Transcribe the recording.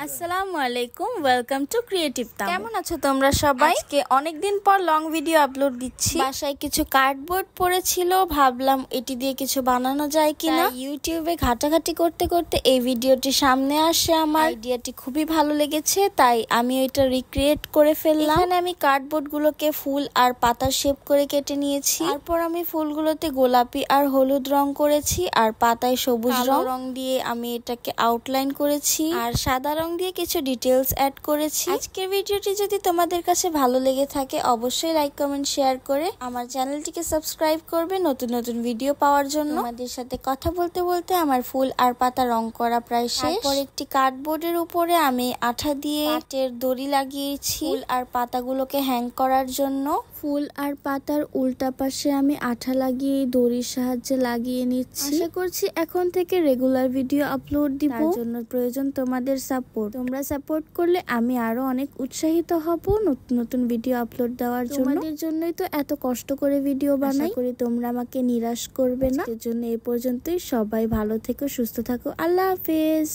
আসসালামু আলাইকুম, welcome to creative তামু। কেমন আছো তোমরা সবাই? আজকে অনেকদিন পর লং ভিডিও আপলোড দিচ্ছি। বাসায় কিছু কার্ডবোর্ড পড়েছিল, ভাবলাম এটি দিয়ে কিছু বানানো যায় কিনা। ইউটিউবে ঘাটাঘাটি করতে করতে এই ভিডিওটি সামনে আসে। আমার আইডিয়াটি খুবই ভালো লেগেছে, তাই আমি এটা রিক্রিয়েট করে ফেললাম। এখানে আমি কার্ডবোর্ড গুলোকে ফুল আর পাতার শেপ করে কেটে নিয়েছি। তারপর আমি ফুলগুলোতে গোলাপি আর হলুদ রং করেছি, আর পাতায় সবুজ রং দিয়ে আমি এটাকে আউটলাইন করেছি, আর সাদা রং দিয়ে কিছু ডিটেলস অ্যাড করেছি। আজকের ভিডিওটি যদি তোমাদের কাছে ভালো লেগে থাকে অবশ্যই লাইক কমেন্ট শেয়ার করে আমার চ্যানেলটিকে সাবস্ক্রাইব করবে নতুন নতুন ভিডিও পাওয়ার জন্য। তোমাদের সাথে কথা বলতে বলতে আমার ফুল আর পাতা রং করা প্রায় শেষ। তারপর একটি কার্ডবোর্ডের উপরে আমি আঠা দিয়ে পাটের দড়ি লাগিয়েছি ফুল আর পাতাগুলোকে হ্যাং করার জন্য। ফুল আর পাতার উল্টা পাশে আমি আঠা লাগিয়ে দড়ির সাহায্যে লাগিয়ে নিচ্ছি। আশা করছি এখন থেকে রেগুলার ভিডিও আপলোড দিব। তার জন্য প্রয়োজন তোমাদের সাপোর্ট। তোমরা সাপোর্ট করলে আমি আরো অনেক উৎসাহিত হব নতুন নতুন ভিডিও আপলোড দেওয়ার জন্য। তোমাদের জন্যই তো এত কষ্ট করে ভিডিও বানাই। আশা করি তোমরা আমাকে নিরাশ করবে না। এর জন্য এই পর্যন্তই। সবাই ভালো থেকো, সুস্থ থাকো। আল্লাহ হাফেজ।